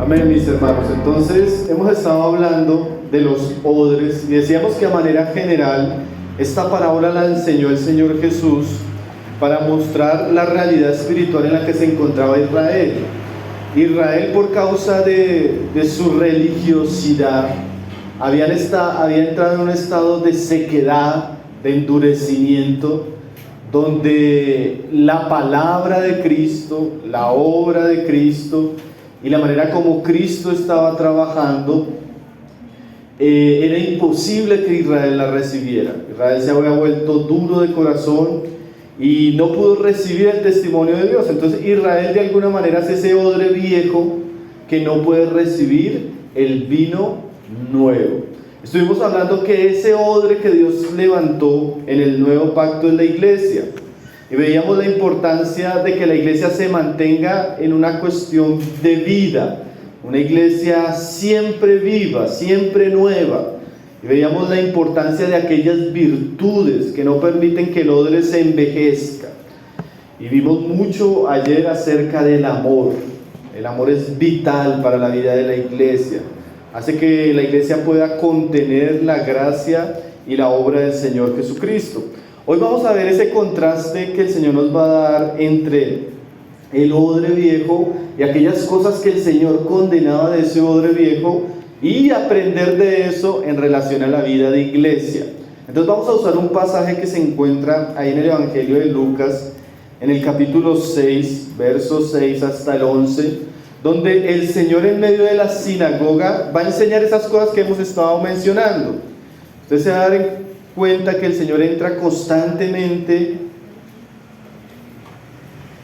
Amén, mis hermanos. Entonces, hemos estado hablando de los odres y decíamos que a manera general esta parábola la enseñó el Señor Jesús para mostrar la realidad espiritual en la que se encontraba Israel. Israel, por causa de su religiosidad, había entrado en un estado de sequedad, de endurecimiento, donde la palabra de Cristo, la obra de Cristo y la manera como Cristo estaba trabajando, era imposible que Israel la recibiera. Israel se había vuelto duro de corazón y no pudo recibir el testimonio de Dios. Entonces Israel de alguna manera es ese odre viejo que no puede recibir el vino nuevo. Estuvimos hablando que ese odre que Dios levantó en el nuevo pacto es la iglesia. Y veíamos la importancia de que la iglesia se mantenga en una cuestión de vida. Una iglesia siempre viva, siempre nueva. Y veíamos la importancia de aquellas virtudes que no permiten que el odre se envejezca. Y vimos mucho ayer acerca del amor. El amor es vital para la vida de la iglesia. Hace que la iglesia pueda contener la gracia y la obra del Señor Jesucristo. Hoy vamos a ver ese contraste que el Señor nos va a dar entre el odre viejo y aquellas cosas que el Señor condenaba de ese odre viejo y aprender de eso en relación a la vida de iglesia. Entonces vamos a usar un pasaje que se encuentra ahí en el Evangelio de Lucas, en el capítulo 6, versos 6 hasta el 11, donde el Señor en medio de la sinagoga va a enseñar esas cosas que hemos estado mencionando. Usted se va a dar cuenta que el Señor entra constantemente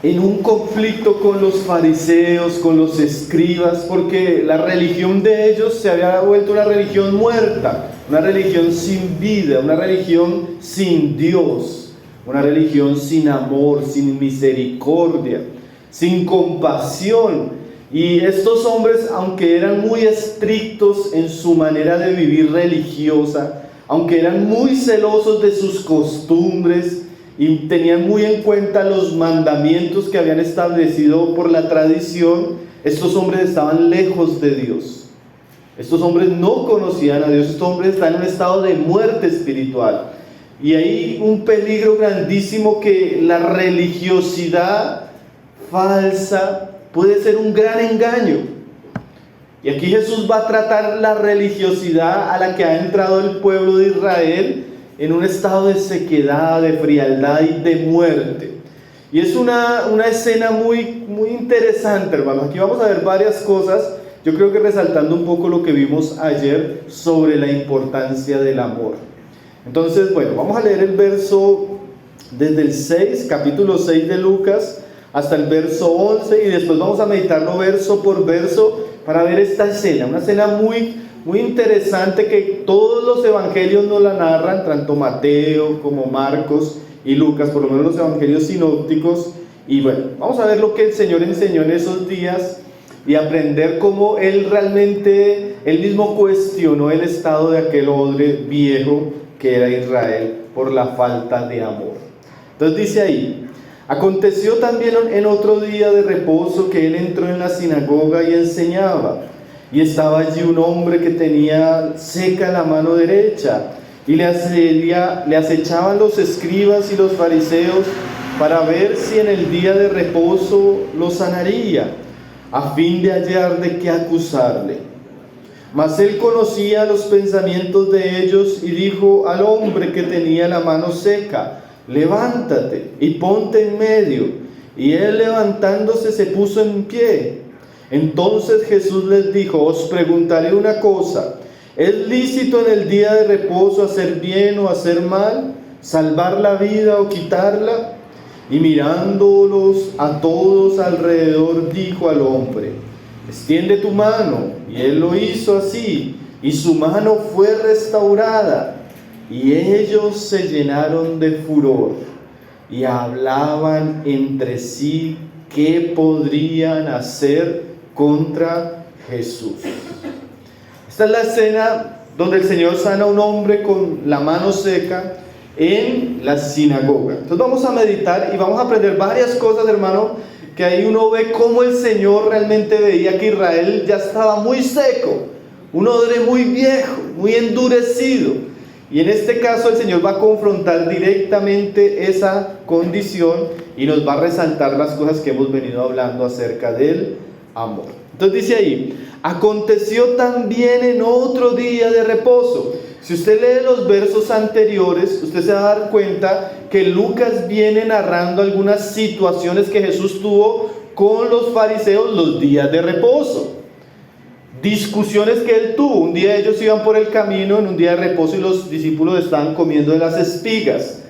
en un conflicto con los fariseos, con los escribas, porque la religión de ellos se había vuelto una religión muerta, una religión sin vida, una religión sin Dios, una religión sin amor, sin misericordia, sin compasión. Y estos hombres, aunque eran muy estrictos en su manera de vivir religiosa, aunque eran muy celosos de sus costumbres y tenían muy en cuenta los mandamientos que habían establecido por la tradición, estos hombres estaban lejos de Dios. Estos hombres no conocían a Dios, estos hombres están en un estado de muerte espiritual. Y hay un peligro grandísimo que la religiosidad falsa puede ser un gran engaño. Y aquí Jesús va a tratar la religiosidad a la que ha entrado el pueblo de Israel en un estado de sequedad, de frialdad y de muerte. Y es una escena muy interesante, hermanos. Aquí vamos a ver varias cosas, yo creo que resaltando un poco lo que vimos ayer sobre la importancia del amor. Entonces, bueno, vamos a leer el verso desde el 6, capítulo 6 de Lucas, hasta el verso 11, y después vamos a meditarlo verso por verso para ver esta escena, una escena muy interesante que todos los evangelios nos la narran, tanto Mateo como Marcos y Lucas, por lo menos los evangelios sinópticos. Y bueno, vamos a ver lo que el Señor enseñó en esos días y aprender cómo Él mismo cuestionó el estado de aquel odre viejo que era Israel por la falta de amor. Entonces dice ahí: aconteció también en otro día de reposo que él entró en la sinagoga y enseñaba, y estaba allí un hombre que tenía seca la mano derecha, y le acechaban los escribas y los fariseos para ver si en el día de reposo lo sanaría, a fin de hallar de qué acusarle. Mas él conocía los pensamientos de ellos y dijo al hombre que tenía la mano seca: levántate y ponte en medio. Y él, levantándose, se puso en pie. Entonces Jesús les dijo: os preguntaré una cosa, ¿es lícito en el día de reposo hacer bien o hacer mal, salvar la vida o quitarla? Y mirándolos a todos alrededor, dijo al hombre: extiende tu mano. Y él lo hizo así, y su mano fue restaurada. Y ellos se llenaron de furor y hablaban entre sí qué podrían hacer contra Jesús. Esta es la escena donde el Señor sana a un hombre con la mano seca en la sinagoga. Entonces vamos a meditar y vamos a aprender varias cosas, hermano, que ahí uno ve cómo el Señor realmente veía que Israel ya estaba muy seco, un odre muy viejo, muy endurecido. Y en este caso el Señor va a confrontar directamente esa condición y nos va a resaltar las cosas que hemos venido hablando acerca del amor. Entonces dice ahí, aconteció también en otro día de reposo. Si usted lee los versos anteriores, usted se va a dar cuenta que Lucas viene narrando algunas situaciones que Jesús tuvo con los fariseos los días de reposo. Discusiones que él tuvo. Un día ellos iban por el camino en un día de reposo y los discípulos estaban comiendo de las espigas.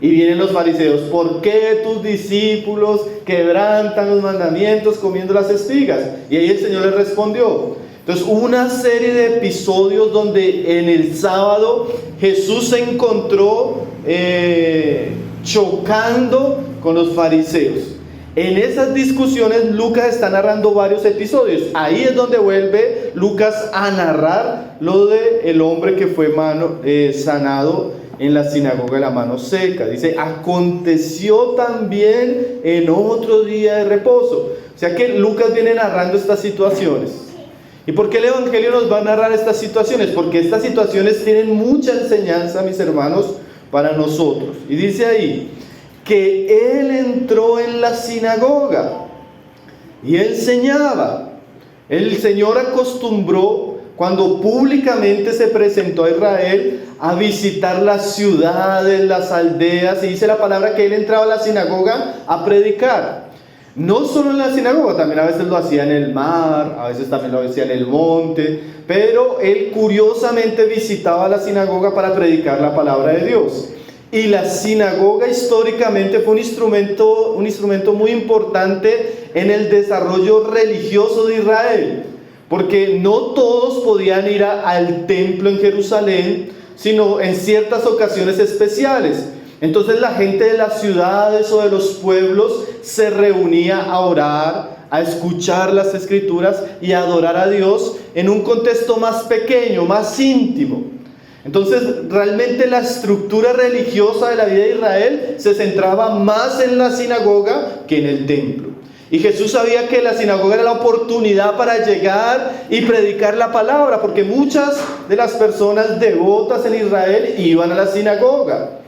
Y vienen los fariseos, ¿por qué tus discípulos quebrantan los mandamientos comiendo las espigas? Y ahí el Señor les respondió. Entonces hubo una serie de episodios donde en el sábado Jesús se encontró chocando con los fariseos. En esas discusiones Lucas está narrando varios episodios. Ahí es donde vuelve Lucas a narrar lo de el hombre que fue sanado en la sinagoga de la mano seca. Dice, aconteció también en otro día de reposo. O sea que Lucas viene narrando estas situaciones. ¿Y por qué el Evangelio nos va a narrar estas situaciones? Porque estas situaciones tienen mucha enseñanza, mis hermanos, para nosotros. Y dice ahí, que él entró en la sinagoga y enseñaba. El Señor acostumbró, cuando públicamente se presentó a Israel, a visitar las ciudades, las aldeas, y dice la palabra que él entraba a la sinagoga a predicar. No solo en la sinagoga, también a veces lo hacía en el mar, a veces también lo hacía en el monte, pero él curiosamente visitaba la sinagoga para predicar la palabra de Dios. Y la sinagoga históricamente fue un instrumento muy importante en el desarrollo religioso de Israel, porque no todos podían ir al templo en Jerusalén, sino en ciertas ocasiones especiales. Entonces la gente de las ciudades o de los pueblos se reunía a orar, a escuchar las escrituras y a adorar a Dios en un contexto más pequeño, más íntimo. Entonces realmente la estructura religiosa de la vida de Israel se centraba más en la sinagoga que en el templo. Y Jesús sabía que la sinagoga era la oportunidad para llegar y predicar la palabra, porque muchas de las personas devotas en Israel iban a la sinagoga.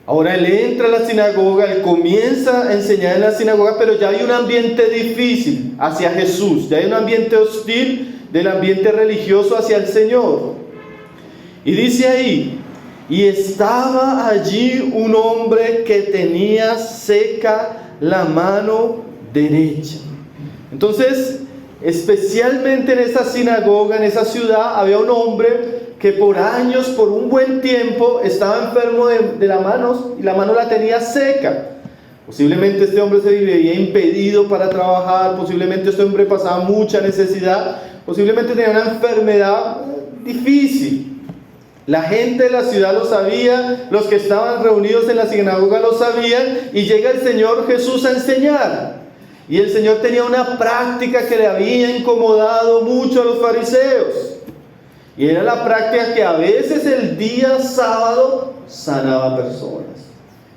Ahora él entra a la sinagoga, él comienza a enseñar en la sinagoga, pero ya hay un ambiente difícil hacia Jesús, ya hay un ambiente hostil del ambiente religioso hacia el Señor. Y dice ahí, y estaba allí un hombre que tenía seca la mano derecha. Entonces, especialmente en esa sinagoga, en esa ciudad, había un hombre que por años, por un buen tiempo, estaba enfermo de la mano, y la mano la tenía seca. Posiblemente este hombre se veía impedido para trabajar, posiblemente este hombre pasaba mucha necesidad, posiblemente tenía una enfermedad difícil. La gente de la ciudad lo sabía, los que estaban reunidos en la sinagoga lo sabían, y llega el Señor Jesús a enseñar. Y el Señor tenía una práctica que le había incomodado mucho a los fariseos. Y era la práctica que a veces el día sábado sanaba personas.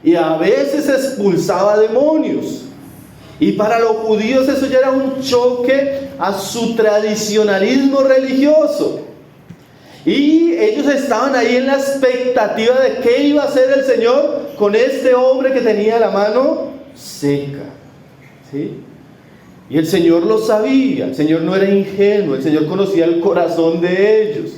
Y a veces expulsaba demonios. Y para los judíos eso ya era un choque a su tradicionalismo religioso. Y ellos estaban ahí en la expectativa de qué iba a hacer el Señor con este hombre que tenía la mano seca. ¿Sí? Y el Señor lo sabía, el Señor no era ingenuo, el Señor conocía el corazón de ellos.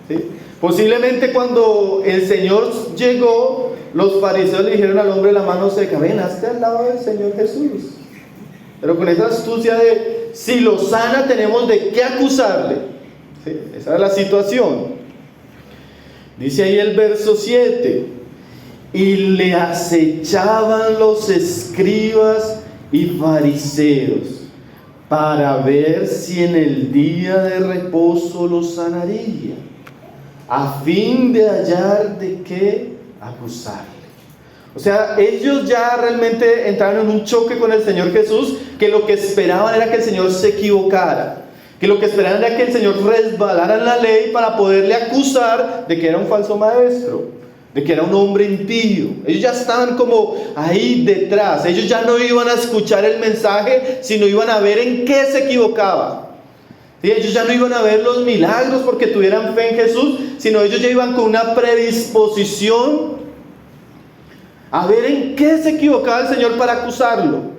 ¿Sí? Posiblemente cuando el Señor llegó, los fariseos le dijeron al hombre de la mano seca, ven, hazte al lado del Señor Jesús. Pero con esa astucia de, si lo sana tenemos de qué acusarle. ¿Sí? Esa era la situación. Dice ahí el verso 7, y le acechaban los escribas y fariseos para ver si en el día de reposo lo sanaría, a fin de hallar de qué acusarle. O sea, ellos ya realmente entraron en un choque con el Señor Jesús, que lo que esperaban era que el Señor se equivocara, que lo que esperaban era que el Señor resbalara en la ley para poderle acusar de que era un falso maestro. de que era un hombre impío. Ellos ya estaban como ahí detrás. Ellos ya no iban a escuchar el mensaje, sino iban a ver en qué se equivocaba. ¿Sí? Ellos ya no iban a ver los milagros porque tuvieran fe en Jesús, sino ellos ya iban con una predisposición a ver en qué se equivocaba el Señor para acusarlo.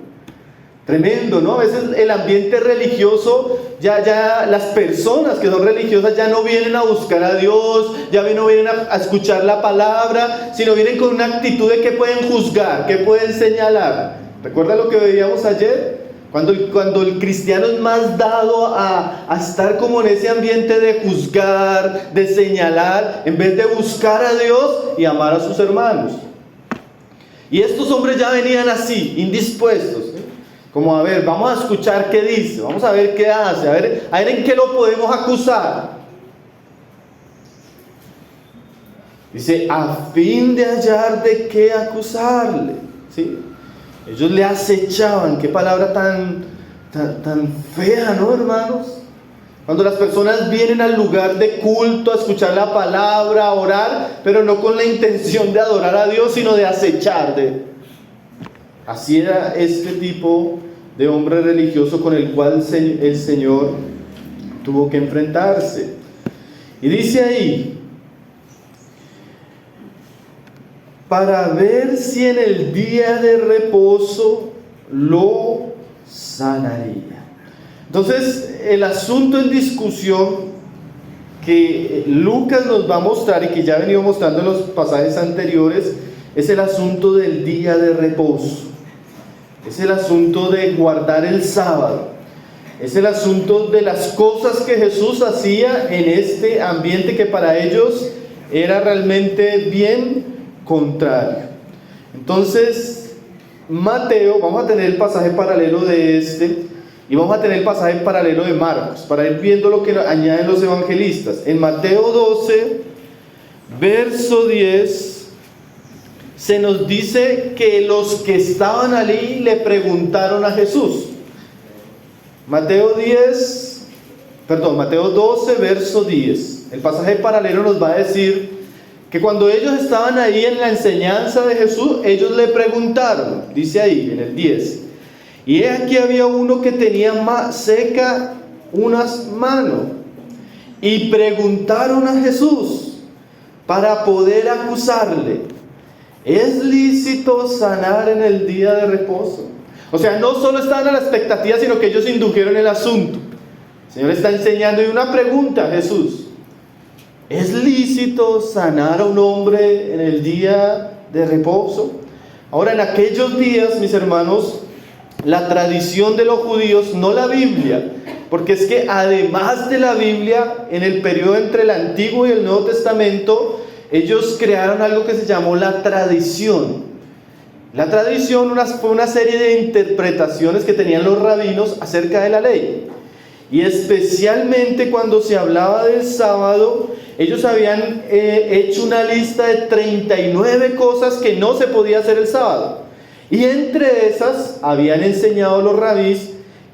Tremendo, ¿no? A veces el ambiente religioso, ya las personas que son religiosas ya no vienen a buscar a Dios, ya no vienen a escuchar la palabra, sino vienen con una actitud de que pueden juzgar, que pueden señalar. ¿Recuerda lo que veíamos ayer? Cuando el cristiano es más dado a estar como en ese ambiente de juzgar, de señalar, en vez de buscar a Dios y amar a sus hermanos. Y estos hombres ya venían así, indispuestos, ¿eh? Como a ver, vamos a escuchar qué dice, vamos a ver qué hace, a ver en qué lo podemos acusar. Dice, a fin de hallar de qué acusarle, ¿sí? Ellos le acechaban. Qué palabra tan fea, ¿no, hermanos? Cuando las personas vienen al lugar de culto a escuchar la palabra, a orar, pero no con la intención de adorar a Dios, sino de acechar. Así era este tipo de hombre religioso con el cual el Señor tuvo que enfrentarse. Y dice ahí, para ver si en el día de reposo lo sanaría. Entonces, el asunto en discusión que Lucas nos va a mostrar y que ya ha venido mostrando en los pasajes anteriores es el asunto del día de reposo. Es el asunto de guardar el sábado. Es el asunto de las cosas que Jesús hacía en este ambiente que para ellos era realmente bien contrario. Entonces, Mateo, vamos a tener el pasaje paralelo de este y vamos a tener el pasaje paralelo de Marcos para ir viendo lo que añaden los evangelistas. En Mateo 12, verso 10, se nos dice que los que estaban allí le preguntaron a Jesús. Mateo 12, verso 10. El pasaje paralelo nos va a decir que cuando ellos estaban ahí en la enseñanza de Jesús, ellos le preguntaron, dice ahí en el 10, y he aquí había uno que tenía seca unas manos, y preguntaron a Jesús para poder acusarle, ¿es lícito sanar en el día de reposo? O sea, no solo estaban a la expectativa, sino que ellos indujeron el asunto. El Señor está enseñando y una pregunta a Jesús: ¿es lícito sanar a un hombre en el día de reposo? Ahora, en aquellos días, mis hermanos, la tradición de los judíos, no la Biblia, porque es que además de la Biblia, en el periodo entre el Antiguo y el Nuevo Testamento, ellos crearon algo que se llamó la tradición. La tradición fue una serie de interpretaciones que tenían los rabinos acerca de la ley. Y especialmente cuando se hablaba del sábado, ellos habían hecho una lista de 39 cosas que no se podía hacer el sábado. Y entre esas habían enseñado los rabís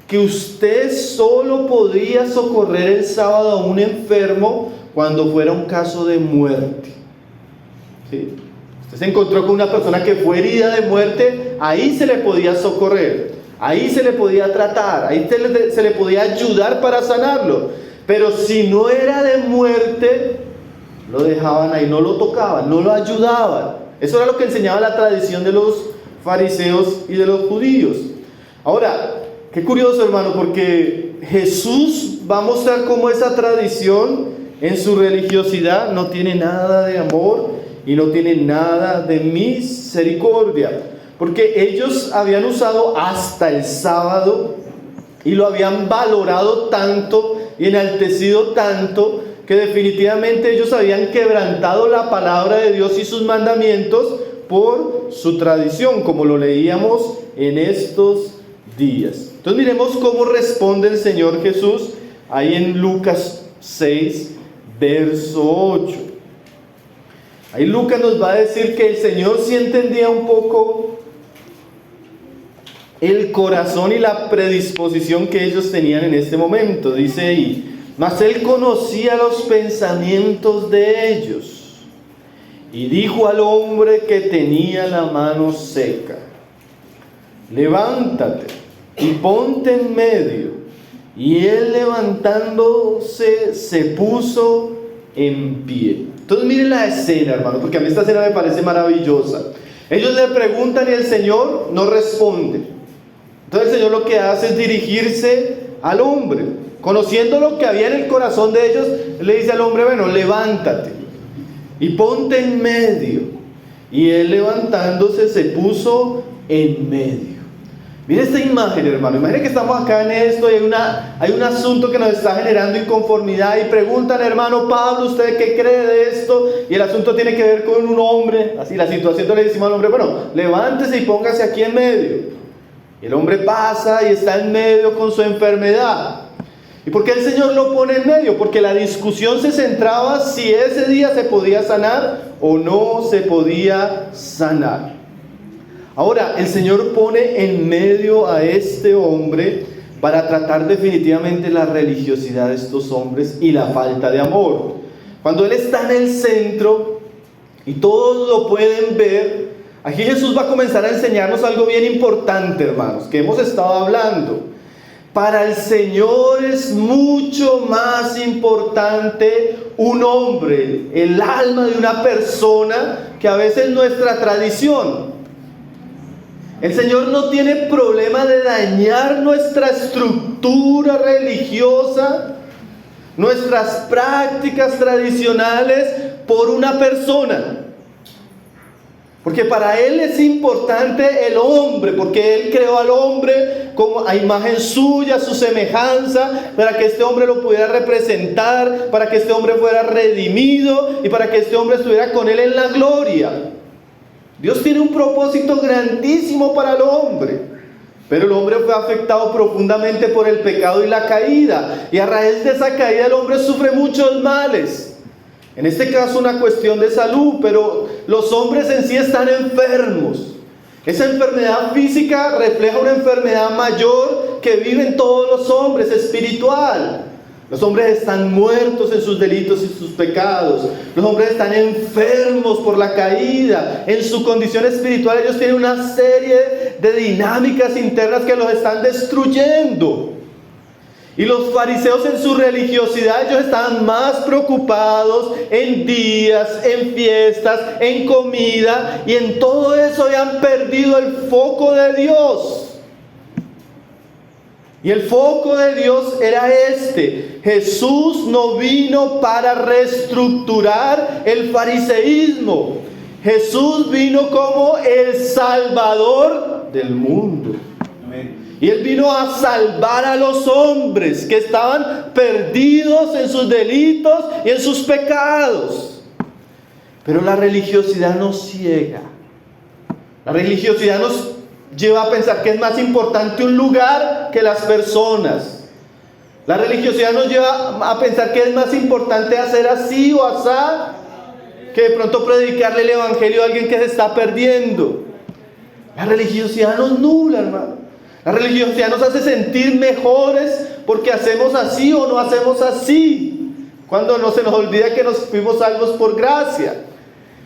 que usted solo podía socorrer el sábado a un enfermo cuando fuera un caso de muerte. ¿Sí? Usted se encontró con una persona que fue herida de muerte, ahí se le podía socorrer, ahí se le podía tratar, ahí se le podía ayudar para sanarlo. Pero si no era de muerte, lo dejaban ahí, no lo tocaban, no lo ayudaban. Eso era lo que enseñaba la tradición de los fariseos y de los judíos. Ahora, qué curioso, hermano, porque Jesús va a mostrar cómo esa tradición en su religiosidad no tiene nada de amor y no tiene nada de misericordia, porque ellos habían usado hasta el sábado y lo habían valorado tanto y enaltecido tanto que definitivamente ellos habían quebrantado la palabra de Dios y sus mandamientos por su tradición, como lo leíamos en estos días. Entonces miremos cómo responde el Señor Jesús ahí en Lucas 6, verso 8. Ahí Lucas nos va a decir que el Señor sí entendía un poco el corazón y la predisposición que ellos tenían en este momento. Dice ahí: mas Él conocía los pensamientos de ellos y dijo al hombre que tenía la mano seca: levántate y ponte en medio. Y él, levantándose, se puso en pie. Entonces miren la escena, hermano, porque a mí esta escena me parece maravillosa. Ellos le preguntan y el Señor no responde. Entonces el Señor lo que hace es dirigirse al hombre. Conociendo lo que había en el corazón de ellos, le dice al hombre: bueno, levántate y ponte en medio. Y él, levantándose, se puso en medio. Mire esta imagen, hermano. Imagine que estamos acá en esto y hay un asunto que nos está generando inconformidad y preguntan: hermano Pablo, ¿usted qué cree de esto? Y el asunto tiene que ver con un hombre. Así la situación, entonces le decimos al hombre: bueno, levántese y póngase aquí en medio. Y el hombre pasa y está en medio con su enfermedad. ¿Y por qué el Señor lo pone en medio? Porque la discusión se centraba si ese día se podía sanar o no se podía sanar. Ahora, el Señor pone en medio a este hombre para tratar definitivamente la religiosidad de estos hombres y la falta de amor. Cuando Él está en el centro y todos lo pueden ver, aquí Jesús va a comenzar a enseñarnos algo bien importante, hermanos, que hemos estado hablando. Para el Señor es mucho más importante un hombre, el alma de una persona, que a veces nuestra tradición. El Señor no tiene problema de dañar nuestra estructura religiosa, nuestras prácticas tradicionales por una persona. Porque para Él es importante el hombre, porque Él creó al hombre como a imagen suya, su semejanza, para que este hombre lo pudiera representar, para que este hombre fuera redimido y para que este hombre estuviera con Él en la gloria. Dios tiene un propósito grandísimo para el hombre, pero el hombre fue afectado profundamente por el pecado y la caída, y a raíz de esa caída el hombre sufre muchos males. En este caso una cuestión de salud, pero los hombres en sí están enfermos. Esa enfermedad física refleja una enfermedad mayor que viven todos los hombres, espiritual. Los hombres están muertos en sus delitos y sus pecados. Los hombres están enfermos por la caída. En su condición espiritual ellos tienen una serie de dinámicas internas que los están destruyendo. Y los fariseos en su religiosidad, ellos estaban más preocupados en días, en fiestas, en comida, y en todo eso habían perdido el foco de Dios. Y el foco de Dios era este: Jesús no vino para reestructurar el fariseísmo. Jesús vino como el Salvador del mundo. Amén. Y Él vino a salvar a los hombres que estaban perdidos en sus delitos y en sus pecados. Pero la religiosidad nos ciega. La religiosidad nos lleva a pensar que es más importante un lugar que las personas. La religiosidad nos lleva a pensar que es más importante hacer así o asá, que de pronto predicarle el evangelio a alguien que se está perdiendo. La religiosidad nos nubla, hermano. La religiosidad nos hace sentir mejores porque hacemos así o no hacemos así, cuando no se nos olvida que nos fuimos salvos por gracia.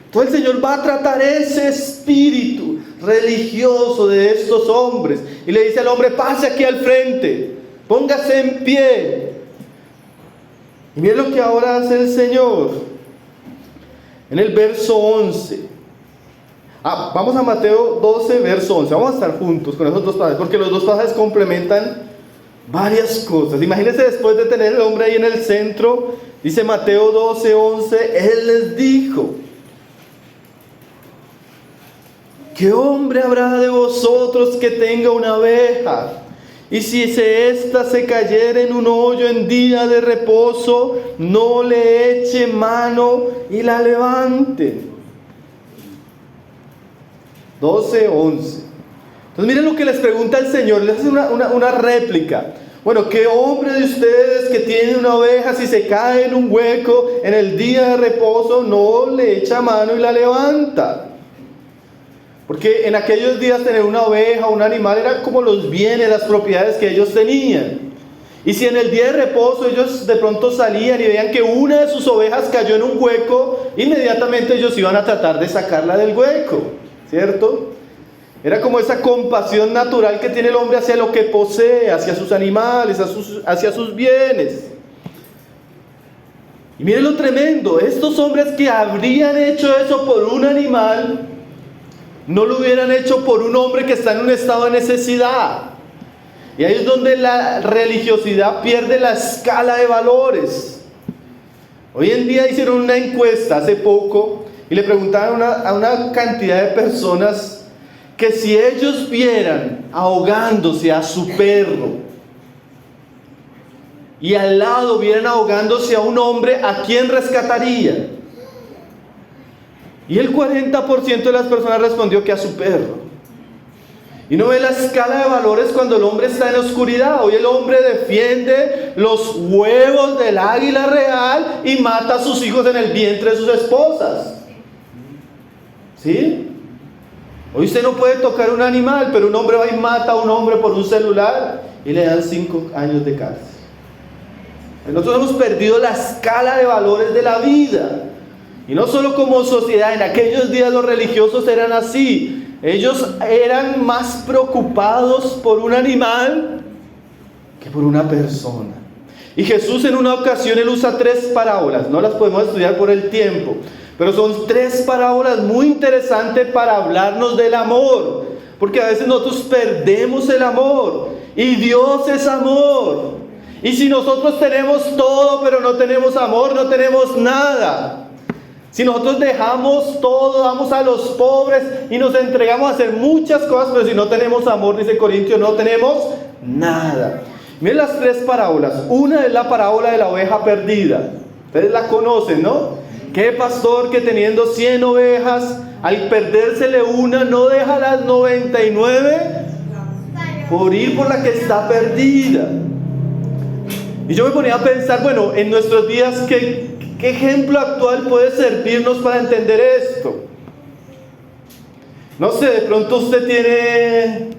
Entonces el Señor va a tratar ese espíritu religioso de estos hombres y le dice al hombre: pase aquí al frente, póngase en pie. Y miren lo que ahora hace el Señor en el verso 11. Vamos a Mateo 12, verso 11. Vamos a estar juntos con esos dos pasajes, porque los dos pasajes complementan varias cosas. Imagínense, después de tener el hombre ahí en el centro, dice Mateo 12, 11, Él les dijo: ¿qué hombre habrá de vosotros que tenga una abeja? Y si ésta se cayera en un hoyo en día de reposo, no le eche mano y la levante. 12, 11. Entonces miren lo que les pregunta el Señor. Les hace una réplica. Bueno, ¿qué hombre de ustedes que tiene una oveja, si se cae en un hueco en el día de reposo, no le echa mano y la levanta? Porque en aquellos días tener una oveja, un animal, era como los bienes, las propiedades que ellos tenían. Y si en el día de reposo ellos de pronto salían y veían que una de sus ovejas cayó en un hueco, inmediatamente ellos iban a tratar de sacarla del hueco, ¿cierto? Era como esa compasión natural que tiene el hombre hacia lo que posee, hacia sus animales, hacia sus bienes. Y miren lo tremendo, estos hombres que habrían hecho eso por un animal, no lo hubieran hecho por un hombre que está en un estado de necesidad. Y ahí es donde la religiosidad pierde la escala de valores. Hoy en día hicieron una encuesta hace poco y le preguntaron a una cantidad de personas que si ellos vieran ahogándose a su perro y al lado vieran ahogándose a un hombre, ¿a quién rescataría? Y el 40% de las personas respondió que a su perro. Y no ve la escala de valores cuando el hombre está en oscuridad. Hoy el hombre defiende los huevos del águila real y mata a sus hijos en el vientre de sus esposas. ¿Sí? Hoy usted no puede tocar un animal, pero un hombre va y mata a un hombre por un celular y le dan 5 años de cárcel. Nosotros hemos perdido la escala de valores de la vida. Y no solo como sociedad, en aquellos días los religiosos eran así. Ellos eran más preocupados por un animal que por una persona. Y Jesús en una ocasión él usa 3 parábolas, no las podemos estudiar por el tiempo, pero son 3 parábolas muy interesantes para hablarnos del amor, porque a veces nosotros perdemos el amor, y Dios es amor. Y si nosotros tenemos todo pero no tenemos amor, no tenemos nada. Si nosotros dejamos todo, damos a los pobres y nos entregamos a hacer muchas cosas, pero si no tenemos amor, dice Corintios, no tenemos nada. Miren las 3 parábolas. Una es la parábola de la oveja perdida. Ustedes la conocen, ¿no? ¿Qué pastor que teniendo 100 ovejas, al perdérsele una, no deja las 99 por ir por la que está perdida? Y yo me ponía a pensar, bueno, en nuestros días, ¿qué ejemplo actual puede servirnos para entender esto? No sé, de pronto usted tiene,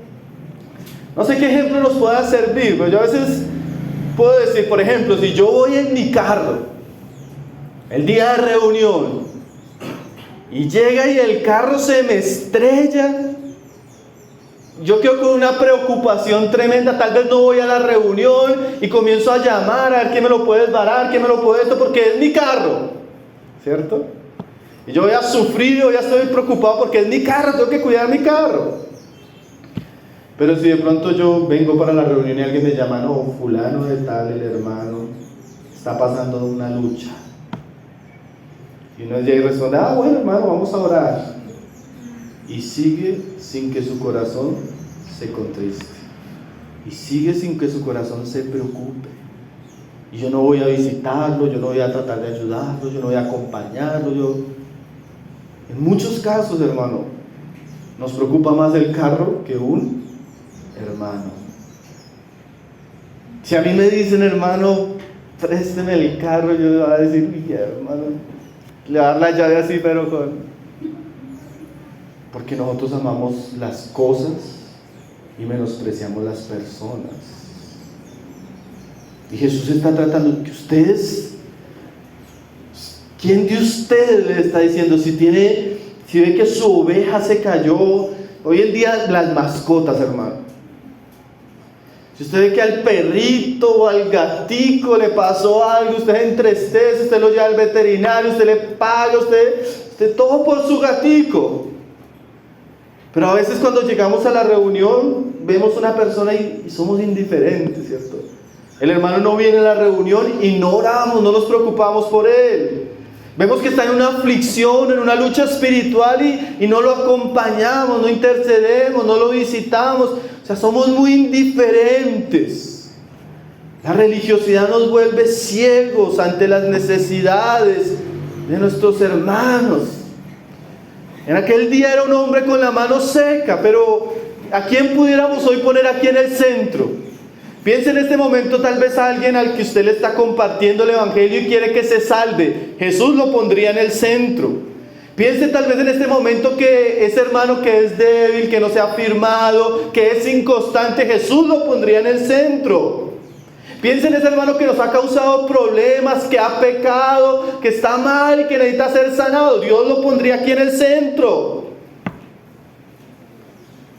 no sé qué ejemplo nos pueda servir, pero yo a veces puedo decir, por ejemplo, si yo voy en mi carro, el día de reunión, y llega y el carro se me estrella, yo quedo con una preocupación tremenda. Tal vez no voy a la reunión y comienzo a llamar a ver quién me lo puede desbarar, quién me lo puede esto, porque es mi carro, ¿cierto? Y yo voy a sufrir, yo ya estoy preocupado porque es mi carro, tengo que cuidar mi carro. Pero si de pronto yo vengo para la reunión y alguien me llama, no, fulano de tal, el hermano, está pasando una lucha. Y uno llega y responde, bueno hermano, vamos a orar. Y sigue sin que su corazón se contriste. Y sigue sin que su corazón se preocupe. Y yo no voy a visitarlo, yo no voy a tratar de ayudarlo, yo no voy a acompañarlo. En muchos casos, hermano, nos preocupa más el carro que un hermano. Si a mí me dicen, hermano, présteme el carro, yo le voy a decir, uy, hermano, le voy a dar la llave así, pero porque nosotros amamos las cosas y menospreciamos las personas. Y Jesús está tratando que ustedes, ¿quién de ustedes le está diciendo? Si ve que su oveja se cayó, hoy en día las mascotas, hermano. Si usted ve que al perrito o al gatico le pasó algo, usted se entristece, usted lo lleva al veterinario, usted le paga, usted todo por su gatico. Pero a veces cuando llegamos a la reunión, vemos una persona y somos indiferentes, ¿cierto? El hermano no viene a la reunión y no oramos, no nos preocupamos por él. Vemos que está en una aflicción, en una lucha espiritual y no lo acompañamos, no intercedemos, no lo visitamos. O sea, somos muy indiferentes. La religiosidad nos vuelve ciegos ante las necesidades de nuestros hermanos. En aquel día era un hombre con la mano seca, pero ¿a quién pudiéramos hoy poner aquí en el centro? Piense en este momento tal vez a alguien al que usted le está compartiendo el evangelio y quiere que se salve. Jesús lo pondría en el centro. Piense tal vez en este momento que ese hermano que es débil, que no se ha afirmado, que es inconstante, Jesús lo pondría en el centro. Piensa en ese hermano que nos ha causado problemas, que ha pecado, que está mal y que necesita ser sanado. Dios lo pondría aquí en el centro,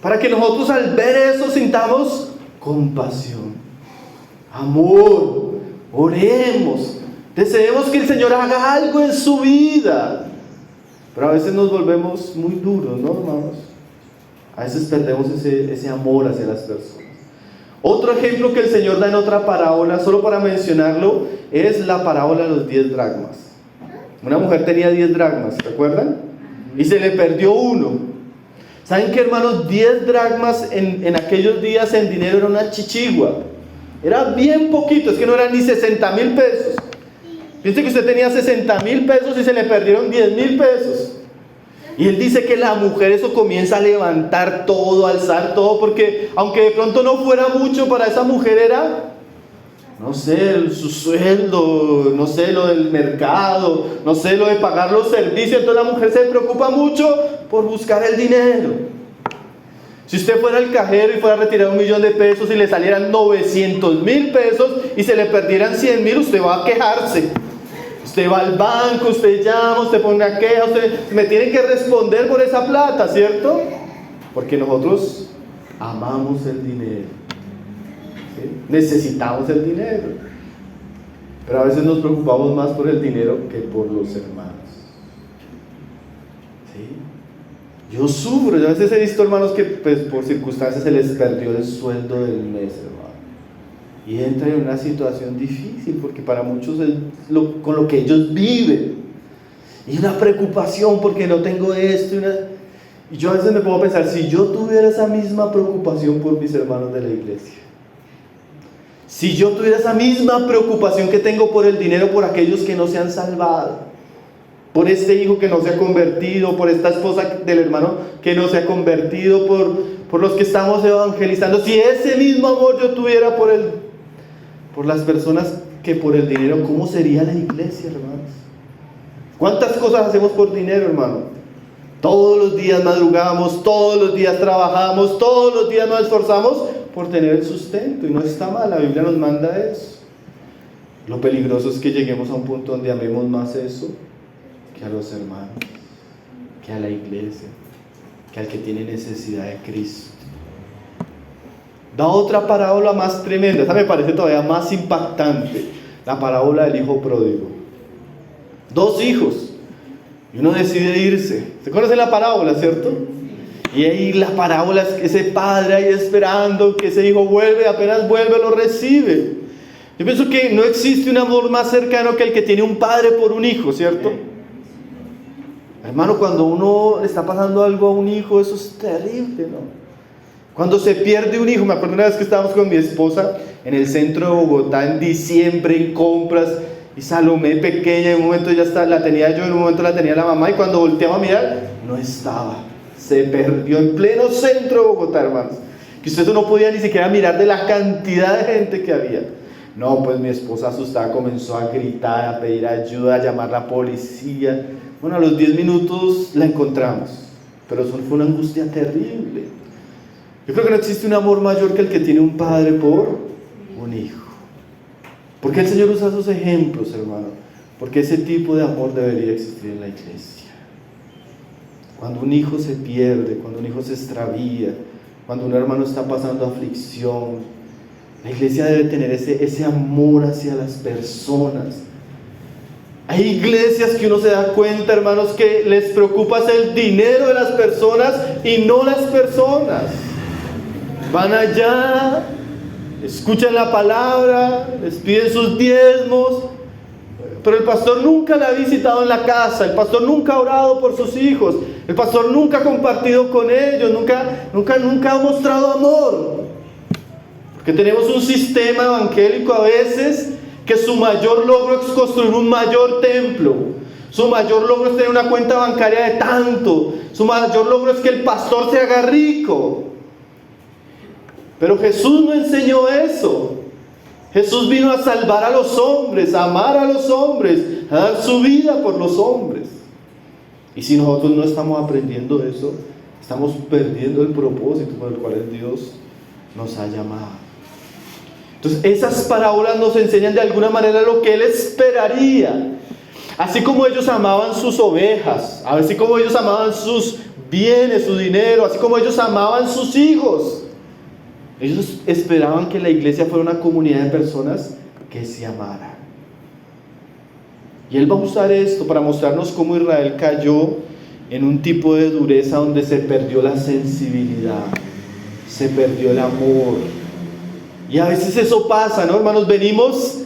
para que nosotros al ver eso sintamos compasión, amor, oremos, deseemos que el Señor haga algo en su vida. Pero a veces nos volvemos muy duros, ¿no, hermanos? A veces perdemos ese amor hacia las personas. Otro ejemplo que el Señor da en otra parábola, solo para mencionarlo, es la parábola de los 10 dracmas. Una mujer tenía 10 dracmas, ¿recuerdan? Y se le perdió uno. ¿Saben qué, hermanos? 10 dracmas en aquellos días en dinero era una chichigua. Era bien poquito, es que no eran ni 60,000 pesos. Piense que usted tenía 60,000 pesos y se le perdieron 10,000 pesos. Y él dice que la mujer eso comienza a levantar todo, a alzar todo, porque aunque de pronto no fuera mucho para esa mujer, era, no sé, su sueldo, no sé, lo del mercado, no sé, lo de pagar los servicios. Entonces la mujer se preocupa mucho por buscar el dinero. Si usted fuera al cajero y fuera a retirar 1,000,000 de pesos y le salieran 900,000 pesos y se le perdieran 100,000, usted va a quejarse. Usted va al banco, usted llama, usted pone una queja, usted me tiene que responder por esa plata, ¿cierto? Porque nosotros amamos el dinero, ¿sí? Necesitamos el dinero, pero a veces nos preocupamos más por el dinero que por los hermanos, ¿sí? Yo sufro, yo a veces he visto hermanos que pues, por circunstancias se les perdió el sueldo del mes, hermano. Y entran en una situación difícil, porque para muchos es con lo que ellos viven. Y una preocupación porque no tengo esto. Y yo a veces me pongo a pensar, si yo tuviera esa misma preocupación por mis hermanos de la iglesia, si yo tuviera esa misma preocupación que tengo por el dinero, por aquellos que no se han salvado, por este hijo que no se ha convertido, por esta esposa del hermano que no se ha convertido, por los que estamos evangelizando, si ese mismo amor yo tuviera por las personas que por el dinero, ¿cómo sería la iglesia, hermanos? ¿Cuántas cosas hacemos por dinero, hermano? Todos los días madrugamos, todos los días trabajamos, todos los días nos esforzamos por tener el sustento, y no está mal, la Biblia nos manda eso. Lo peligroso es que lleguemos a un punto donde amemos más eso que a los hermanos, que a la iglesia, que al que tiene necesidad de Cristo. Da otra parábola más tremenda, esa me parece todavía más impactante, la parábola del hijo pródigo. 2 hijos, y uno decide irse. ¿Se conoce la parábola, cierto? Y ahí la parábola es ese padre ahí esperando que ese hijo vuelve, apenas vuelve lo recibe. Yo pienso que no existe un amor más cercano que el que tiene un padre por un hijo, ¿cierto? Hermano, cuando uno le está pasando algo a un hijo, eso es terrible, ¿no? Cuando se pierde un hijo, me acuerdo una vez que estábamos con mi esposa en el centro de Bogotá en diciembre en compras, y Salomé pequeña, en un momento ya la tenía yo, en un momento la tenía la mamá, y cuando volteaba a mirar, no estaba, se perdió en pleno centro de Bogotá, hermanos, que usted no podía ni siquiera mirar de la cantidad de gente que había. No, pues mi esposa asustada comenzó a gritar, a pedir ayuda, a llamar a la policía. Bueno, a los 10 minutos la encontramos, pero eso fue una angustia terrible. Yo creo que no existe un amor mayor que el que tiene un padre por un hijo. ¿Por qué el Señor usa esos ejemplos, hermano? Porque ese tipo de amor debería existir en la iglesia. Cuando un hijo se pierde, cuando un hijo se extravía, cuando un hermano está pasando aflicción, la iglesia debe tener ese amor hacia las personas. Hay iglesias que uno se da cuenta, hermanos, que les preocupa el dinero de las personas y no las personas. Van allá, escuchan la palabra, les piden sus diezmos, pero el pastor nunca la ha visitado en la casa, el pastor nunca ha orado por sus hijos, el pastor nunca ha compartido con ellos, nunca ha mostrado amor. Porque tenemos un sistema evangélico a veces que su mayor logro es construir un mayor templo, su mayor logro es tener una cuenta bancaria de tanto, su mayor logro es que el pastor se haga rico. Pero Jesús no enseñó eso. Jesús vino a salvar a los hombres, a amar a los hombres, a dar su vida por los hombres. Y si nosotros no estamos aprendiendo eso, estamos perdiendo el propósito por el cual Dios nos ha llamado. Entonces esas parábolas nos enseñan de alguna manera lo que Él esperaría. Así como ellos amaban sus ovejas, así como ellos amaban sus bienes, su dinero, así como ellos amaban sus hijos, ellos esperaban que la iglesia fuera una comunidad de personas que se amaran. Y Él va a usar esto para mostrarnos cómo Israel cayó en un tipo de dureza donde se perdió la sensibilidad, se perdió el amor. Y a veces eso pasa, ¿no, hermanos? Venimos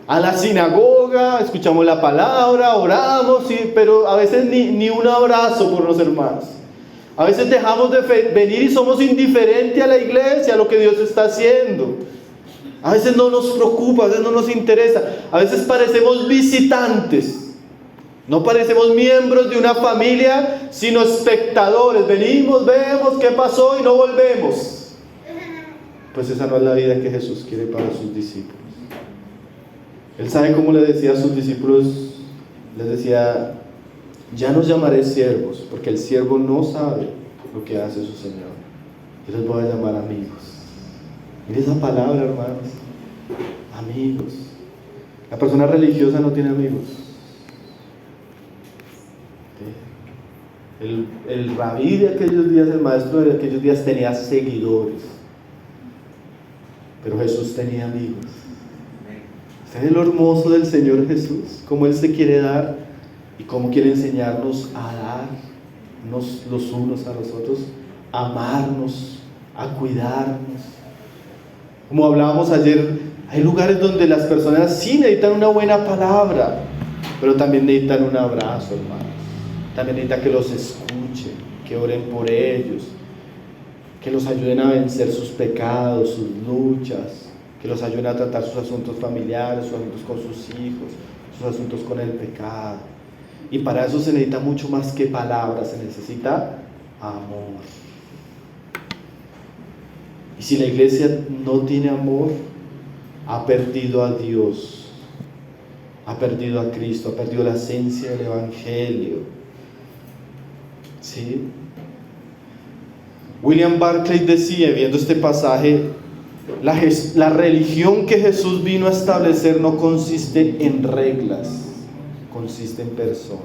a la sinagoga, escuchamos la palabra, oramos, ¿sí? Pero a veces ni un abrazo por los hermanos. A veces dejamos de venir y somos indiferentes a la iglesia, a lo que Dios está haciendo. A veces no nos preocupa, a veces no nos interesa. A veces parecemos visitantes. No parecemos miembros de una familia, sino espectadores. Venimos, vemos qué pasó y no volvemos. Pues esa no es la vida que Jesús quiere para sus discípulos. Él sabe cómo le decía a sus discípulos, les decía: ya no llamaré siervos, porque el siervo no sabe lo que hace su Señor. Yo les voy a llamar amigos. Mire esa palabra, hermanos. Amigos. La persona religiosa no tiene amigos. El rabí de aquellos días, el maestro de aquellos días tenía seguidores, pero Jesús tenía amigos. ¿Saben lo hermoso del Señor Jesús? Cómo Él se quiere dar y cómo quiere enseñarnos a darnos los unos a los otros, a amarnos, a cuidarnos. Como hablábamos ayer, hay lugares donde las personas sí necesitan una buena palabra, pero también necesitan un abrazo, hermanos. También necesitan que los escuchen, que oren por ellos, que los ayuden a vencer sus pecados, sus luchas, que los ayuden a tratar sus asuntos familiares, sus asuntos con sus hijos, sus asuntos con el pecado. Y para eso se necesita mucho más que palabras, se necesita amor. Y si la iglesia no tiene amor, ha perdido a Dios, ha perdido a Cristo, ha perdido la esencia del Evangelio. ¿Sí? William Barclay decía, viendo este pasaje, la religión que Jesús vino a establecer no consiste en reglas, consiste en personas.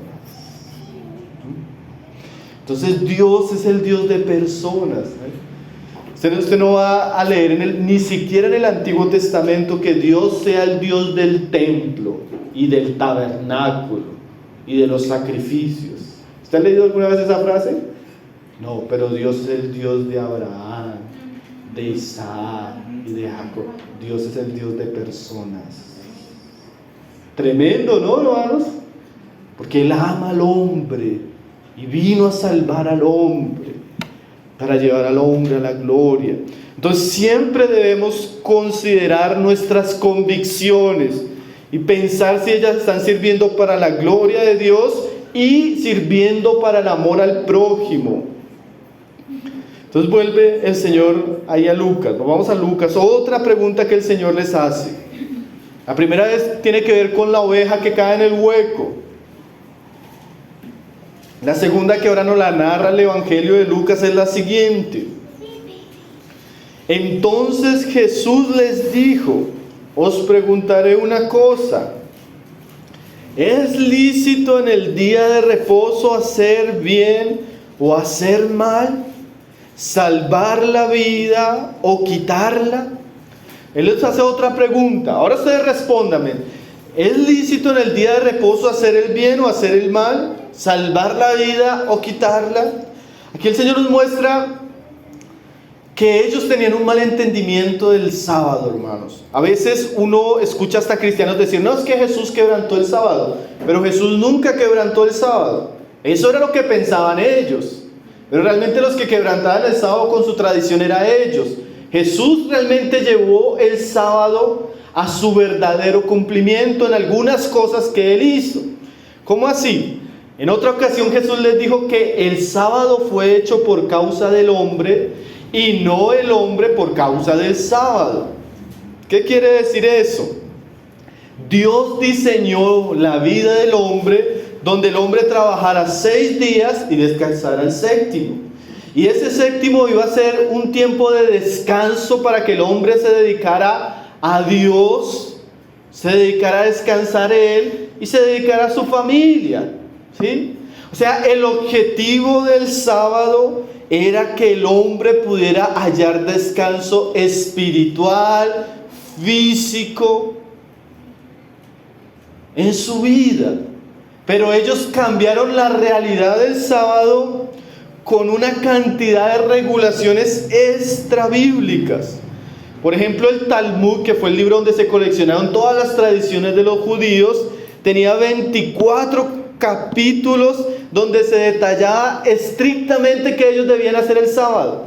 Entonces Dios es el Dios de personas. Usted no va a leer ni siquiera en el Antiguo Testamento que Dios sea el Dios del templo y del tabernáculo y de los sacrificios. ¿Usted ha leído alguna vez esa frase? No, pero Dios es el Dios de Abraham, de Isaac y de Jacob. Dios es el Dios de personas. Tremendo, ¿no, hermanos? Porque Él ama al hombre y vino a salvar al hombre, para llevar al hombre a la gloria. Entonces siempre debemos considerar nuestras convicciones y pensar si ellas están sirviendo para la gloria de Dios y sirviendo para el amor al prójimo. Entonces vuelve el Señor ahí a Lucas. Nos vamos a Lucas. Otra pregunta que el Señor les hace. La primera vez tiene que ver con la oveja que cae en el hueco. La segunda, que ahora nos la narra el Evangelio de Lucas, es la siguiente. Entonces Jesús les dijo: os preguntaré una cosa. ¿Es lícito en el día de reposo hacer bien o hacer mal? ¿Salvar la vida o quitarla? Él les hace otra pregunta. Ahora ustedes respóndanme. ¿Es lícito en el día de reposo hacer el bien o hacer el mal? ¿Salvar la vida o quitarla? Aquí el Señor nos muestra que ellos tenían un mal entendimiento del sábado, hermanos. A veces uno escucha hasta cristianos decir: no, es que Jesús quebrantó el sábado. Pero Jesús nunca quebrantó el sábado. Eso era lo que pensaban ellos. Pero realmente los que quebrantaban el sábado con su tradición eran ellos. Jesús realmente llevó el sábado a su verdadero cumplimiento en algunas cosas que Él hizo. ¿Cómo así? En otra ocasión Jesús les dijo que el sábado fue hecho por causa del hombre y no el hombre por causa del sábado. ¿Qué quiere decir eso? Dios diseñó la vida del hombre donde el hombre trabajara 6 días y descansara el séptimo. Y ese séptimo iba a ser un tiempo de descanso para que el hombre se dedicara a Dios, se dedicara a descansar él y se dedicara a su familia, ¿sí? O sea, el objetivo del sábado era que el hombre pudiera hallar descanso espiritual, físico, en su vida. Pero ellos cambiaron la realidad del sábado con una cantidad de regulaciones extrabíblicas. Por ejemplo, el Talmud, que fue el libro donde se coleccionaron todas las tradiciones de los judíos, tenía 24 capítulos donde se detallaba estrictamente qué ellos debían hacer el sábado.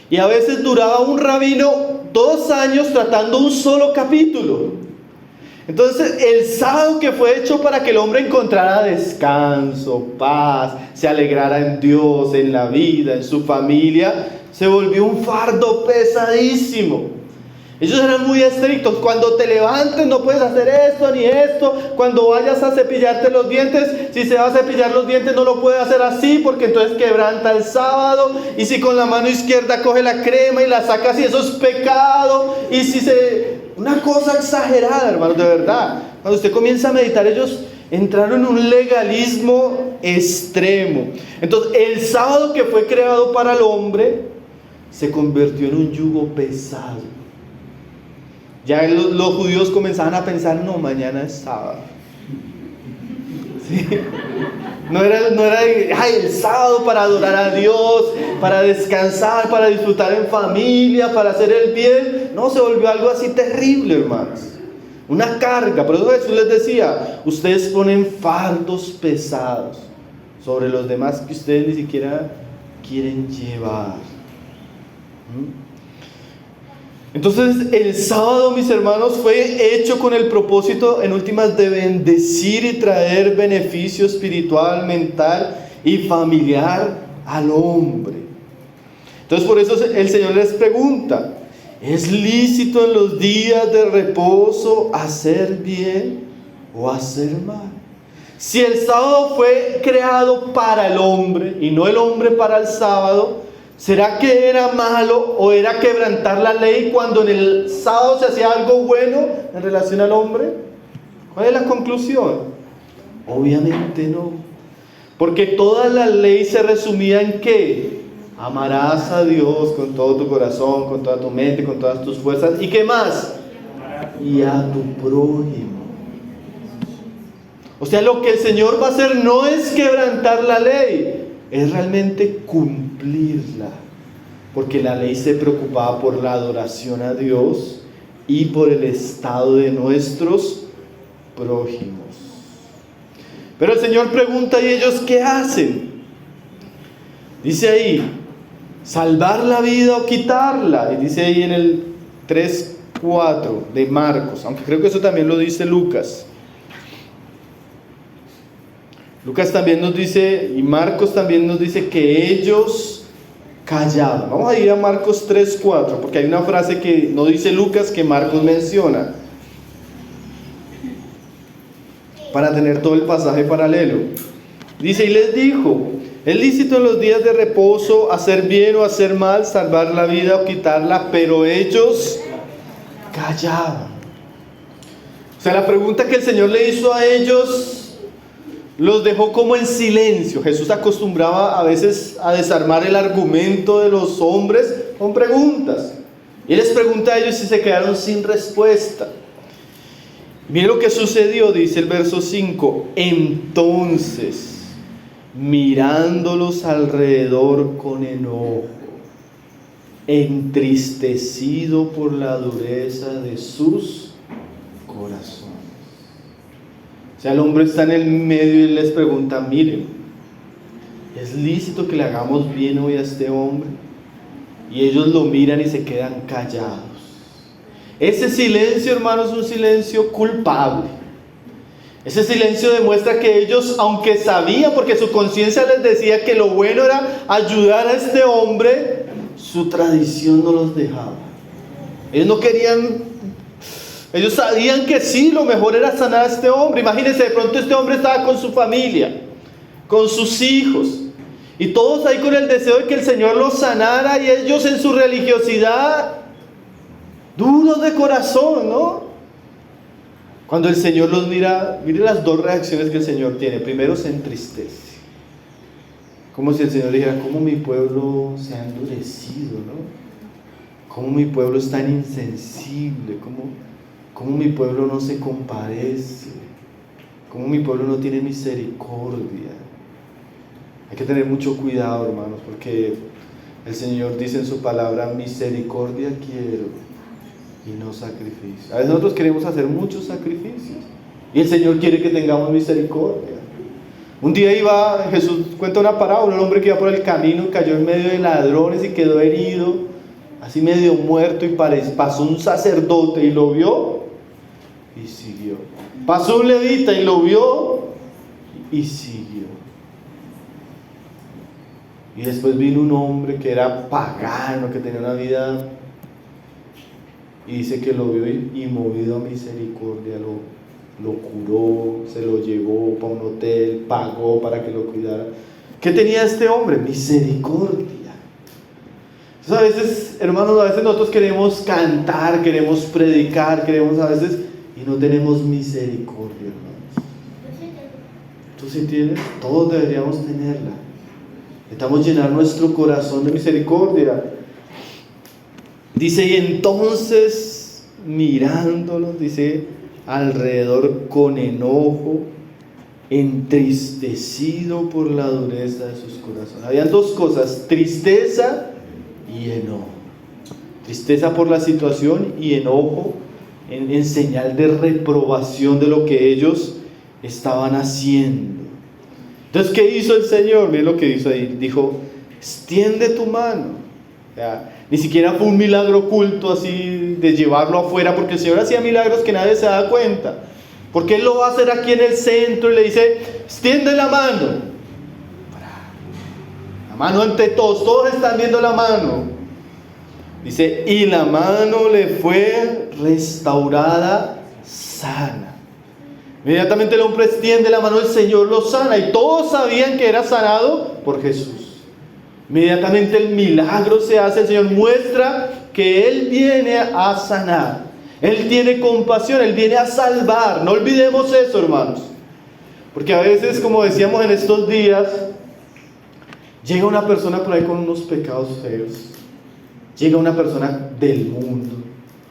Y a veces duraba un rabino 2 años tratando un solo capítulo. Entonces, el sábado, que fue hecho para que el hombre encontrara descanso, paz, se alegrara en Dios, en la vida, en su familia, se volvió un fardo pesadísimo. Ellos eran muy estrictos. Cuando te levantes no puedes hacer esto ni esto. Cuando vayas a cepillarte los dientes, si se va a cepillar los dientes no lo puedes hacer así, porque entonces quebranta el sábado. Y si con la mano izquierda coge la crema y la saca así, eso es pecado. Y si una cosa exagerada, hermanos, de verdad. Cuando usted comienza a meditar, ellos entraron en un legalismo extremo. Entonces, el sábado, que fue creado para el hombre, se convirtió en un yugo pesado. Ya los judíos comenzaban a pensar, no, mañana es sábado. ¿Sí? No era el sábado para adorar a Dios, para descansar, para disfrutar en familia, para hacer el bien. No, se volvió algo así terrible, hermanos. Una carga. Por eso Jesús les decía, ustedes ponen fardos pesados sobre los demás que ustedes ni siquiera quieren llevar. Entonces, el sábado, mis hermanos, fue hecho con el propósito, en últimas, de bendecir y traer beneficio espiritual, mental y familiar al hombre. Entonces, por eso el Señor les pregunta, ¿es lícito en los días de reposo hacer bien o hacer mal? Si el sábado fue creado para el hombre y no el hombre para el sábado, ¿será que era malo o era quebrantar la ley cuando en el sábado se hacía algo bueno en relación al hombre? ¿Cuál es la conclusión? Obviamente no. Porque toda la ley se resumía en ¿qué? Amarás a Dios con todo tu corazón, con toda tu mente, con todas tus fuerzas. ¿Y qué más? Y a tu prójimo. O sea, lo que el Señor va a hacer no es quebrantar la ley, es realmente cumplirla, porque la ley se preocupaba por la adoración a Dios y por el estado de nuestros prójimos. Pero el Señor pregunta, ¿y ellos qué hacen? Dice ahí, salvar la vida o quitarla. Y dice ahí en el 3:4 de Marcos, aunque creo que eso también lo dice Lucas. Lucas también nos dice, y Marcos también nos dice, que ellos callaban. Vamos a ir a Marcos 3:4, porque hay una frase que no dice Lucas que Marcos menciona, para tener todo el pasaje paralelo. Dice, y les dijo, es lícito en los días de reposo hacer bien o hacer mal, salvar la vida o quitarla, pero ellos callaban. O sea, la pregunta que el Señor le hizo a ellos los dejó como en silencio. Jesús acostumbraba a veces a desarmar el argumento de los hombres con preguntas. Y Él les pregunta a ellos y se quedaron sin respuesta. Miren lo que sucedió, dice el verso 5. Entonces, mirándolos alrededor con enojo, entristecido por la dureza de sus corazones. O sea, el hombre está en el medio y les pregunta, miren, ¿es lícito que le hagamos bien hoy a este hombre? Y ellos lo miran y se quedan callados. Ese silencio, hermanos, es un silencio culpable. Ese silencio demuestra que ellos, aunque sabían, porque su conciencia les decía que lo bueno era ayudar a este hombre, su tradición no los dejaba. Ellos no querían. Ellos sabían que sí, lo mejor era sanar a este hombre. Imagínense, de pronto este hombre estaba con su familia, con sus hijos, Y todos ahí con el deseo de que el Señor los sanara, y ellos en su religiosidad, duros de corazón, ¿no? Cuando el Señor los mira, mire las dos reacciones que el Señor tiene. Primero se entristece, como si el Señor le dijera: ¿cómo mi pueblo se ha endurecido, no? ¿Cómo mi pueblo es tan insensible? ¿Cómo mi pueblo no se compadece? ¿Cómo mi pueblo no tiene misericordia? Hay que tener mucho cuidado, hermanos, porque el Señor dice en su palabra: misericordia quiero y no sacrificio. A veces nosotros queremos hacer muchos sacrificios y el Señor quiere que tengamos misericordia. Un día Jesús cuenta una parábola: un hombre que iba por el camino, cayó en medio de ladrones y quedó herido, así medio muerto, y pasó un sacerdote y lo vio y siguió. Pasó un levita y lo vio y siguió. Y después vino un hombre que era pagano, que tenía una vida, y dice que lo vio y movido a misericordia lo curó, se lo llevó para un hotel, pagó para que lo cuidara. ¿Qué tenía este hombre? Misericordia. Entonces, a veces, hermanos, a veces nosotros queremos cantar, queremos predicar, queremos a veces, y no tenemos misericordia, hermanos. ¿Tú sí tienes? Todos deberíamos tenerla. Necesitamos llenar nuestro corazón de misericordia. Dice: y entonces, mirándolos, dice, alrededor con enojo, entristecido por la dureza de sus corazones. Habían dos cosas: tristeza y enojo. Tristeza por la situación y enojo en señal de reprobación de lo que ellos estaban haciendo. Entonces, ¿qué hizo el Señor? Miren lo que hizo ahí. Dijo: extiende tu mano. O sea, ni siquiera fue un milagro oculto así de llevarlo afuera, porque el Señor hacía milagros que nadie se da cuenta. Porque Él lo va a hacer aquí en el centro y le dice: extiende la mano. La mano ante todos están viendo la mano. Dice: y la mano le fue restaurada sana. Inmediatamente el hombre extiende la mano, el Señor lo sana, y todos sabían que era sanado por Jesús. Inmediatamente el milagro se hace, el Señor muestra que Él viene a sanar. Él tiene compasión, Él viene a salvar. No olvidemos eso, hermanos. Porque a veces, como decíamos en estos días, llega una persona por ahí con unos pecados feos. Llega una persona del mundo.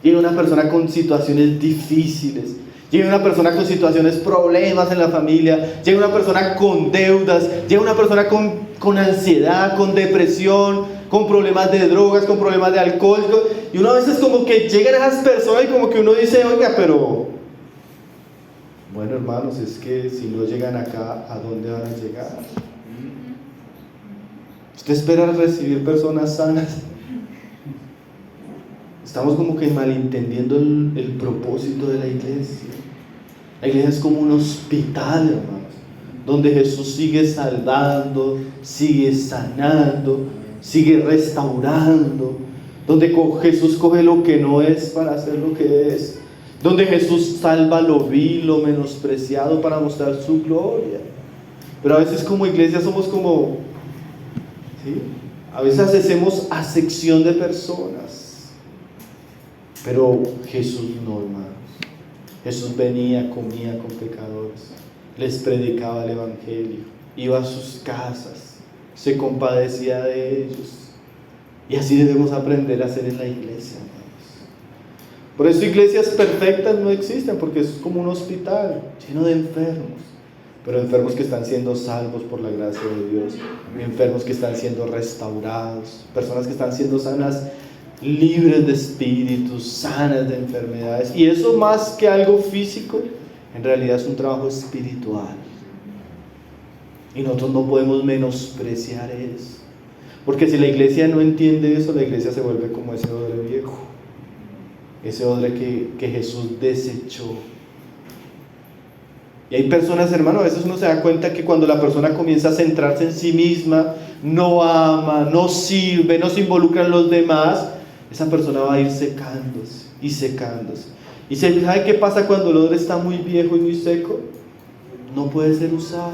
Llega una persona con situaciones difíciles. Llega una persona con situaciones, problemas en la familia. Llega una persona con deudas. Llega una persona con ansiedad, con depresión, con problemas de drogas, con problemas de alcohol. Y uno a veces como que llegan esas personas y como que uno dice: oiga, pero bueno, hermanos, es que si no llegan acá, ¿a dónde van a llegar? ¿Usted espera recibir personas sanas? Estamos como que malentendiendo el propósito de la iglesia. La iglesia es como un hospital, hermanos, donde Jesús sigue salvando, sigue sanando, sigue restaurando, donde Jesús coge lo que no es para hacer lo que es, donde Jesús salva lo vil, lo menospreciado para mostrar su gloria. Pero a veces como iglesia somos como, ¿sí? A veces hacemos acepción de personas, pero Jesús no, hermanos. Jesús venía, comía con pecadores, les predicaba el evangelio, iba a sus casas, se compadecía de ellos. Y así debemos aprender a hacer en la iglesia, hermanos. Por eso iglesias perfectas no existen, porque es como un hospital lleno de enfermos, pero enfermos que están siendo salvos por la gracia de Dios, enfermos que están siendo restaurados, personas que están siendo sanas, libres de espíritus, sanas de enfermedades. Y eso, más que algo físico, en realidad es un trabajo espiritual. Y nosotros no podemos menospreciar eso, porque si la iglesia no entiende eso, la iglesia se vuelve como ese odre viejo, ese odre que Jesús desechó. Y hay personas, hermano, a veces uno se da cuenta que cuando la persona comienza a centrarse en sí misma, no ama, no sirve, no se involucra en los demás, esa persona va a ir secándose y secándose. ¿Y sabe qué pasa cuando el odre está muy viejo y muy seco? No puede ser usado.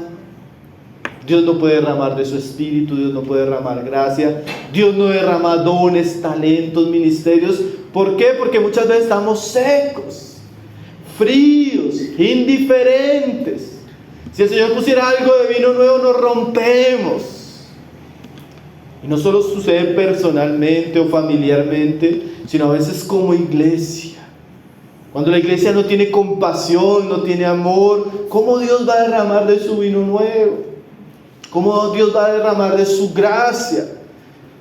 Dios no puede derramar de su espíritu, Dios no puede derramar gracia, Dios no derrama dones, talentos, ministerios. ¿Por qué? Porque muchas veces estamos secos, fríos, indiferentes. Si el Señor pusiera algo de vino nuevo, nos rompemos. Y no solo sucede personalmente o familiarmente, sino a veces como iglesia. Cuando la iglesia no tiene compasión, no tiene amor, ¿cómo Dios va a derramar de su vino nuevo? ¿Cómo Dios va a derramar de su gracia?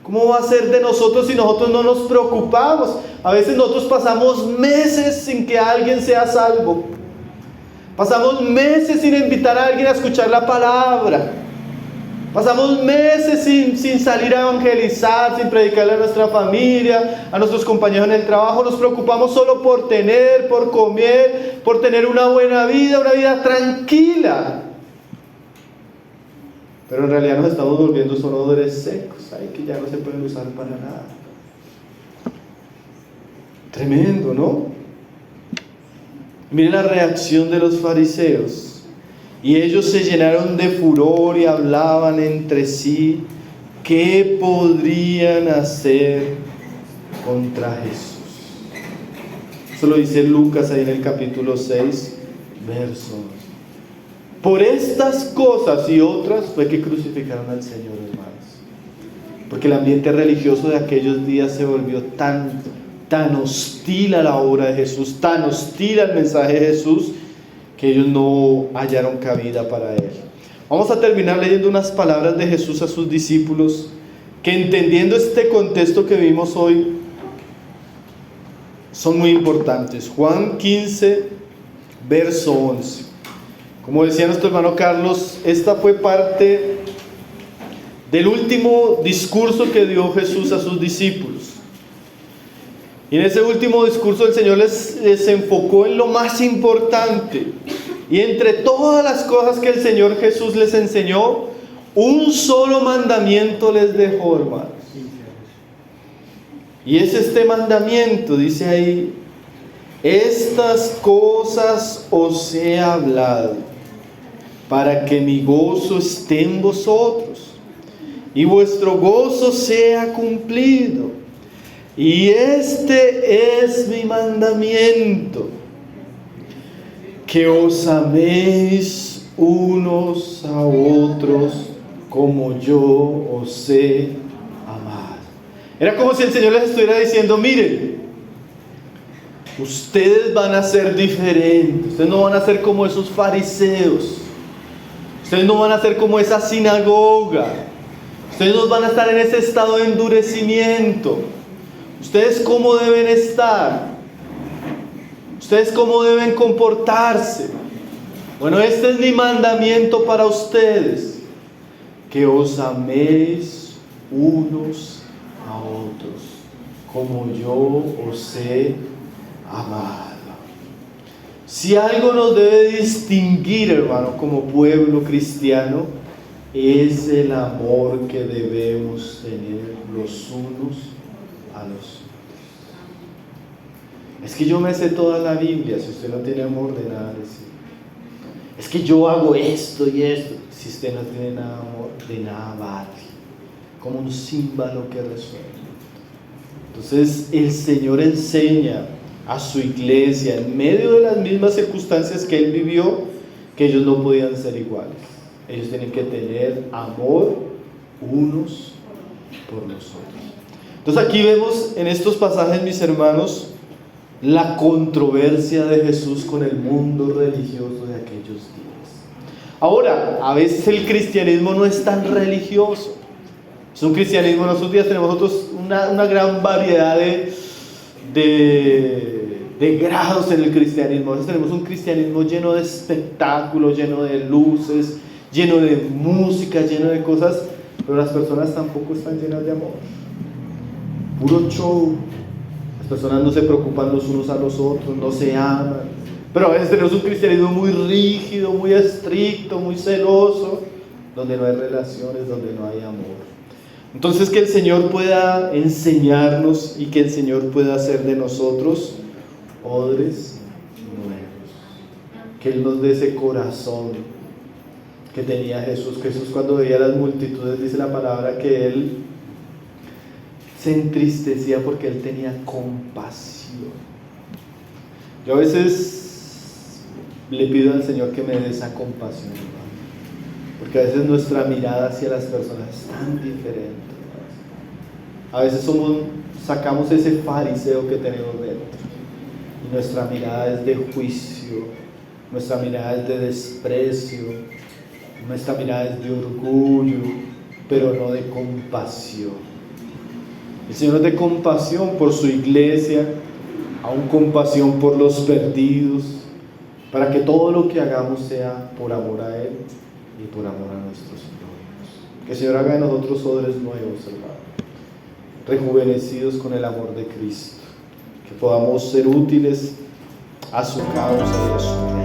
¿Cómo va a ser de nosotros si nosotros no nos preocupamos? A veces nosotros pasamos meses sin que alguien sea salvo. Pasamos meses sin invitar a alguien a escuchar la palabra. Pasamos meses sin salir a evangelizar, sin predicarle a nuestra familia, a nuestros compañeros en el trabajo. Nos preocupamos solo por tener, por comer, por tener una buena vida, una vida tranquila. Pero en realidad nos estamos volviendo solo odres secos, ahí que ya no se pueden usar para nada. Tremendo, ¿no? Miren la reacción de los fariseos. Y ellos se llenaron de furor y hablaban entre sí qué podrían hacer contra Jesús. Eso lo dice Lucas ahí en el capítulo 6, verso 11. Por estas cosas y otras fue que crucificaron al Señor, hermanos. Porque el ambiente religioso de aquellos días se volvió tan hostil a la obra de Jesús, tan hostil al mensaje de Jesús, que ellos no hallaron cabida para él. Vamos a terminar leyendo unas palabras de Jesús a sus discípulos, que entendiendo este contexto que vimos hoy, son muy importantes. Juan 15, verso 11. Como decía nuestro hermano Carlos, esta fue parte del último discurso que dio Jesús a sus discípulos. Y en ese último discurso el Señor les enfocó en lo más importante. Y entre todas las cosas que el Señor Jesús les enseñó, un solo mandamiento les dejó, hermanos. Y es este mandamiento, dice ahí: estas cosas os he hablado, para que mi gozo esté en vosotros, y vuestro gozo sea cumplido. Y este es mi mandamiento, que os améis unos a otros como yo os he amado. Era como si el Señor les estuviera diciendo: miren, ustedes van a ser diferentes, ustedes no van a ser como esos fariseos, ustedes no van a ser como esa sinagoga, ustedes no van a estar en ese estado de endurecimiento. ¿Ustedes cómo deben estar? ¿Ustedes cómo deben comportarse? Bueno, este es mi mandamiento para ustedes: que os améis unos a otros como yo os he amado. Si algo nos debe distinguir, hermano, como pueblo cristiano, es el amor que debemos tener los unos a los otros. Es que yo me sé toda la Biblia. Si usted no tiene amor, de nada le sirve. Es que yo hago esto y esto. Si usted no tiene nada amor, de nada vale. Como un címbalo que resuena. Entonces el Señor enseña a su iglesia, en medio de las mismas circunstancias que Él vivió, que ellos no podían ser iguales. Ellos tienen que tener amor unos por los otros. Entonces aquí vemos en estos pasajes, mis hermanos, la controversia de Jesús con el mundo religioso de aquellos días. Ahora, a veces el cristianismo no es tan religioso. Es un cristianismo, en nuestros días tenemos nosotros una gran variedad de grados en el cristianismo. A veces tenemos un cristianismo lleno de espectáculos, lleno de luces, lleno de música, lleno de cosas, pero las personas tampoco están llenas de amor. Puro show. Las personas no se preocupan los unos a los otros, no se aman. Pero a veces tenemos un cristianismo muy rígido, muy estricto, muy celoso, donde no hay relaciones, donde no hay amor. Entonces, que el Señor pueda enseñarnos y que el Señor pueda hacer de nosotros odres nuevos. Que Él nos dé ese corazón que tenía Jesús. Jesús, cuando veía las multitudes, dice la palabra que él se entristecía porque él tenía compasión. Yo a veces le pido al Señor que me dé esa compasión, hermano, porque a veces nuestra mirada hacia las personas es tan diferente. A veces sacamos ese fariseo que tenemos dentro y nuestra mirada es de juicio, nuestra mirada es de desprecio, nuestra mirada es de orgullo, pero no de compasión. El Señor es de compasión por su iglesia, aún compasión por los perdidos, para que todo lo que hagamos sea por amor a Él y por amor a nuestros prójimos. Que el Señor haga de nosotros odres nuevos, hermano, rejuvenecidos con el amor de Cristo, que podamos ser útiles a su causa y a su reino.